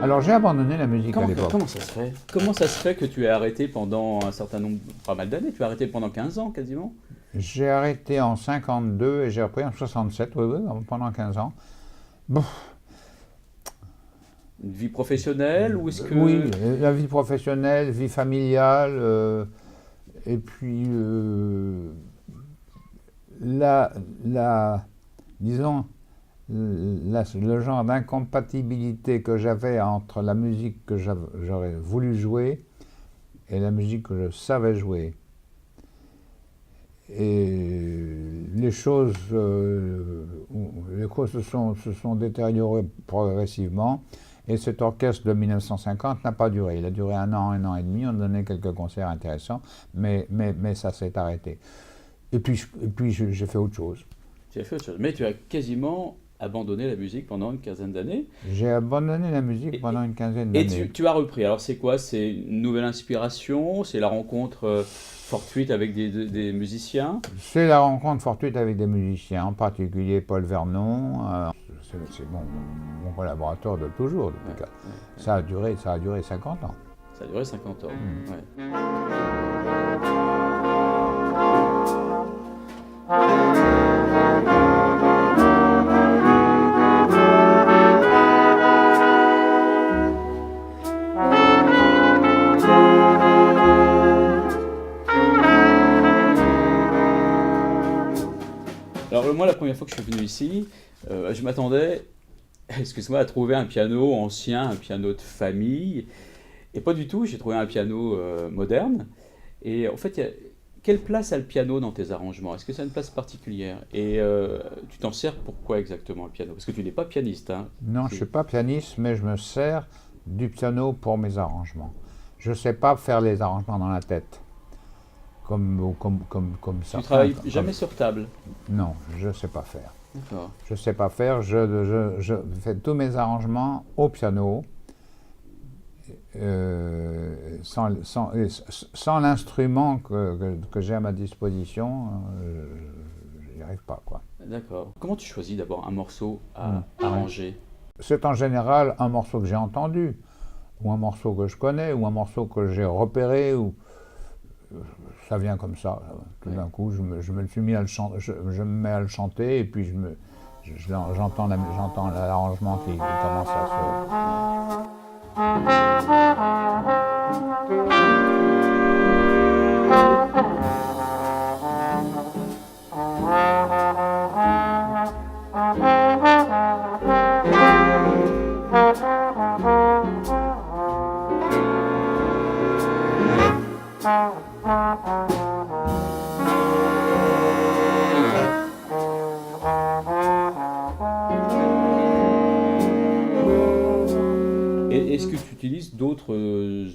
Alors j'ai abandonné la musique à l'époque. Comment ça se fait? Comment ça se fait que tu aies arrêté pendant un certain nombre, pas mal d'années? Tu as arrêté pendant 15 ans quasiment? J'ai arrêté en 52 et j'ai repris en 67, oui, pendant 15 ans. Bon, Une vie professionnelle ou est-ce que... oui, la vie professionnelle, vie familiale, et puis la, disons, le genre d'incompatibilité que j'avais entre la musique que j'aurais voulu jouer et la musique que je savais jouer. Et les choses se sont détériorées progressivement. Et cet orchestre de 1950 n'a pas duré. Il a duré un an et demi. On donnait quelques concerts intéressants, mais ça s'est arrêté. Et puis j'ai fait autre chose. Tu as fait autre chose. Mais tu as quasiment abandonné la musique pendant une quinzaine d'années. J'ai abandonné la musique pendant une quinzaine Et d'années. tu as repris. Alors c'est quoi? C'est une nouvelle inspiration? C'est la rencontre fortuite avec des musiciens? C'est la rencontre fortuite avec des musiciens, en particulier Paul Vernon. C'est mon collaborateur de toujours. Depuis ça a duré 50 ans. Ça a duré 50 ans. Ouais. Alors moi, la première fois que je suis venu ici, je m'attendais, excuse-moi, à trouver un piano ancien, un piano de famille. Et pas du tout, j'ai trouvé un piano moderne. Et en fait, quelle place a le piano dans tes arrangements? Est-ce que ça a une place particulière? Et tu t'en sers pourquoi exactement le piano? Parce que tu n'es pas pianiste, hein? Non, je ne suis pas pianiste, mais je me sers du piano pour mes arrangements. Je ne sais pas faire les arrangements dans la tête, comme ça. Tu travailles jamais sur table? Non, je ne sais pas faire. D'accord. Je ne sais pas faire, je fais tous mes arrangements au piano, sans l'instrument que j'ai à ma disposition, je n'y arrive pas, quoi. D'accord. Comment tu choisis d'abord un morceau à arranger? C'est en général un morceau que j'ai entendu, ou un morceau que je connais, ou un morceau que j'ai repéré, ou ça vient comme ça. Tout d'un coup, je me suis mis à le chanter, je me mets à le chanter, et puis j'entends l'arrangement qui commence à se... Est-ce que tu utilises d'autres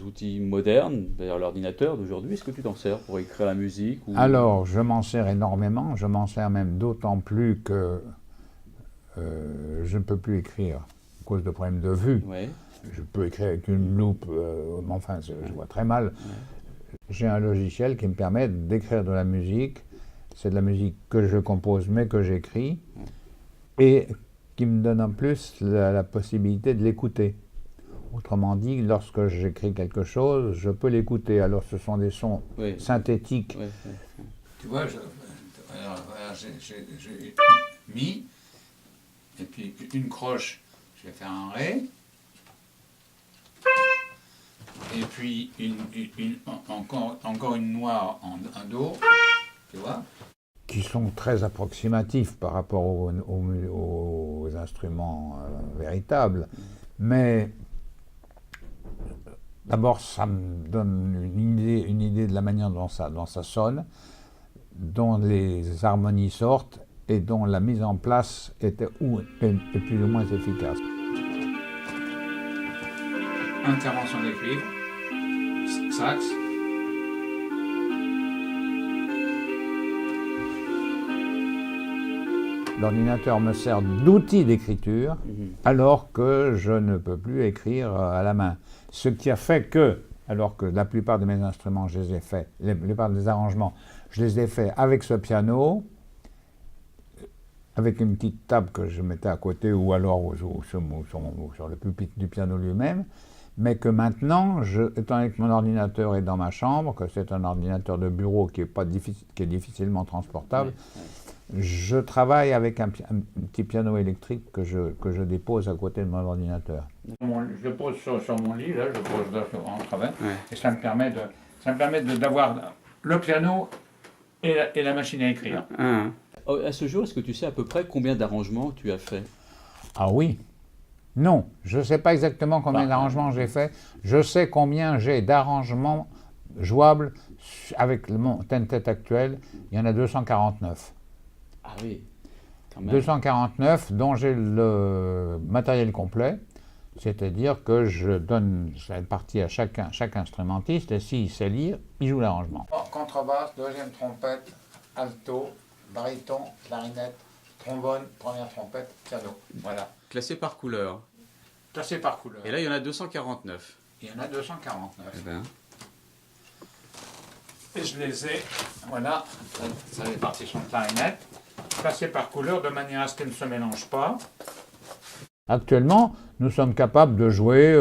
outils modernes, d'ailleurs l'ordinateur d'aujourd'hui? Est-ce que tu t'en sers pour écrire la musique ou... Alors, je m'en sers énormément, je m'en sers même d'autant plus que je ne peux plus écrire à cause de problèmes de vue. Ouais. Je peux écrire avec une loupe, mais enfin, je vois très mal. Ouais. J'ai un logiciel qui me permet d'écrire de la musique. C'est de la musique que je compose, mais que j'écris, et qui me donne en plus la possibilité de l'écouter. Autrement dit, lorsque j'écris quelque chose, je peux l'écouter. Alors ce sont des sons synthétiques. Tu vois, j'ai mi, et puis une croche, je vais faire un ré, et puis encore une noire en un do, tu vois. Qui sont très approximatifs par rapport aux instruments véritables. Mais d'abord, ça me donne une idée de la manière dont ça sonne, dont les harmonies sortent et dont la mise en place est plus ou moins efficace. Intervention des cuivres, sax. L'ordinateur me sert d'outil d'écriture alors que je ne peux plus écrire à la main. Ce qui a fait que, alors que la plupart de mes instruments, je les ai faits, la plupart des arrangements, je les ai faits avec ce piano, avec une petite table que je mettais à côté ou alors sur le pupitre du piano lui-même, mais que maintenant, étant donné que mon ordinateur est dans ma chambre, que c'est un ordinateur de bureau qui est difficilement transportable, je travaille avec un petit piano électrique que je dépose à côté de mon ordinateur. Je le pose sur mon lit, là, je le pose là en travail, et ça me permet d'avoir le piano et la machine à écrire. Oh, à ce jour, est-ce que tu sais à peu près combien d'arrangements tu as fait? Ah oui? Non, je ne sais pas exactement combien d'arrangements j'ai fait. Je sais combien j'ai d'arrangements jouables avec mon tentet actuel. Il y en a 249. Ah oui, quand même. 249 dont j'ai le matériel complet. C'est-à-dire que je donne cette partie à chaque instrumentiste et s'il sait lire, il joue l'arrangement. Contrebasse, deuxième trompette, alto, baryton, clarinette, trombone, première trompette, piano. Voilà. Classé par couleur. Classé par couleur. Et là, il y en a 249. Il y en a 249. Eh ben. Et je les ai, voilà, ça fait partie sur une clarinette, classé par couleur de manière à ce qu'elles ne se mélangent pas. Actuellement, nous sommes capables de jouer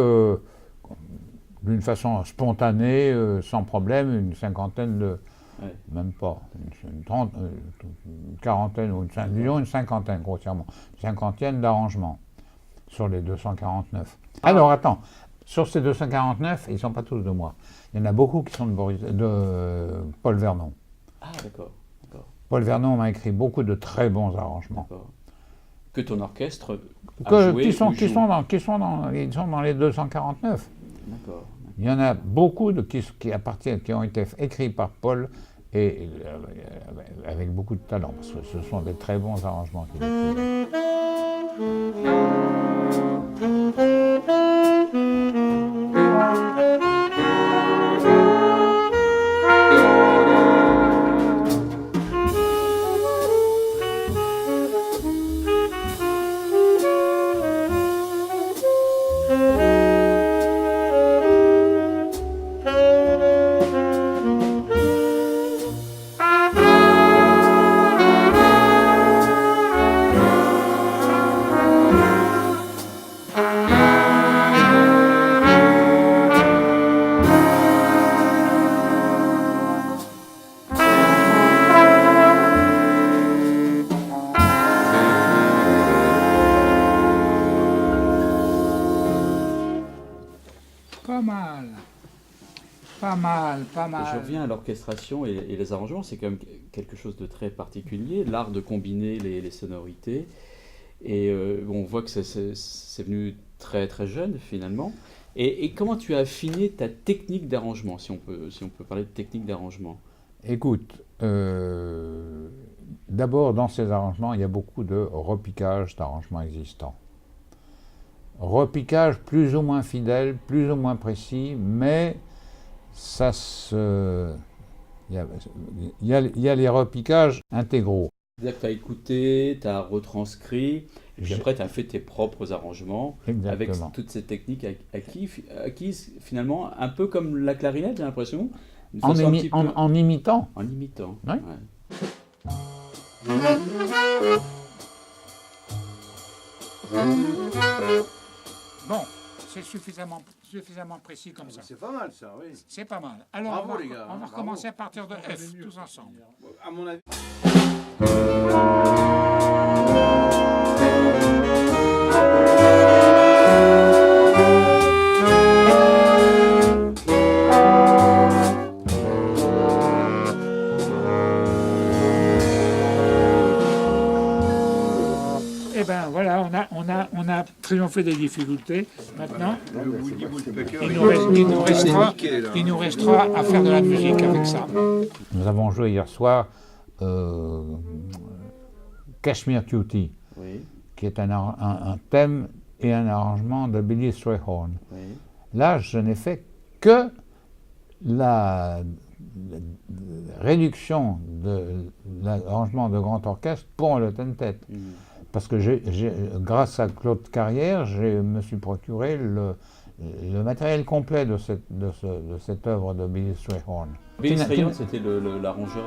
d'une façon spontanée, sans problème, une cinquantaine de... Même pas, une quarantaine, ou une cinquantaine, grossièrement. Une cinquantaine d'arrangements sur les 249. Alors, attends, sur ces 249, ils ne sont pas tous de moi. Il y en a beaucoup qui sont de Paul Vernon. Ah, d'accord. Paul Vernon m'a écrit beaucoup de très bons arrangements. Que ton orchestre Ils sont dans les 249. D'accord. Il y en a beaucoup qui ont été écrits par Paul et avec beaucoup de talent, parce que ce sont des très bons arrangements qu'il a fait. Pas mal. Je reviens à l'orchestration et les arrangements, c'est quand même quelque chose de très particulier, l'art de combiner les sonorités. Et on voit que c'est venu très très jeune finalement. Et comment tu as affiné ta technique d'arrangement, si on peut parler de technique d'arrangement? Écoute, d'abord dans ces arrangements, il y a beaucoup de repiquage d'arrangements existants. Repiquage plus ou moins fidèle, plus ou moins précis, mais il y a les repiquages intégraux. C'est-à-dire que tu as écouté, tu as retranscrit, et puis après tu as fait tes propres arrangements. Exactement. Avec toutes ces techniques acquises finalement, un peu comme la clarinette, j'ai l'impression. En imitant. En imitant. Oui. Bon, c'est suffisamment précis comme ça. C'est pas mal ça, oui. C'est pas mal. Alors Bravo, les gars, on va bravo. recommencer à partir de F, tous ensemble. À mon avis. Eh ben voilà, on a triomphé des difficultés. Maintenant, il nous restera à faire de la musique avec ça. Nous avons joué hier soir Kashmir Cutie, qui est un thème et un arrangement de Billy Strayhorn. Oui. Là, je n'ai fait que la réduction de l'arrangement de grand orchestre pour le tentet. Parce que grâce à Claude Carrière, je me suis procuré le matériel complet de cette œuvre de Billy Strayhorn. Billy Strayhorn, c'était l'arrangeur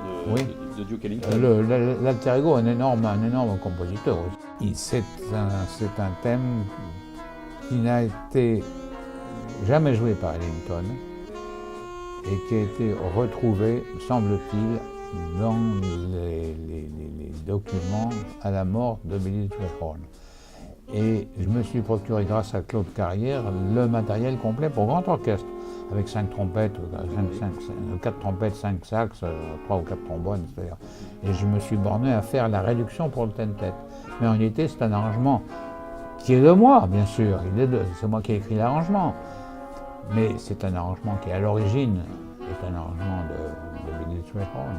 de Duke Ellington. L'alter ego, un énorme compositeur aussi. C'est un thème qui n'a été jamais joué par Ellington et qui a été retrouvé, semble-t-il, dans les documents à la mort de Billy Strayhorn. Et je me suis procuré, grâce à Claude Carrière, le matériel complet pour grand orchestre, avec 5 trompettes, 4 trompettes, 5 sax, 3 ou 4 trombones, c'est-à-dire. Et je me suis borné à faire la réduction pour le ten-tet. Mais en réalité, c'est un arrangement qui est de moi, bien sûr. C'est moi qui ai écrit l'arrangement. Mais c'est un arrangement qui, à l'origine, est un arrangement de Billy Strayhorn.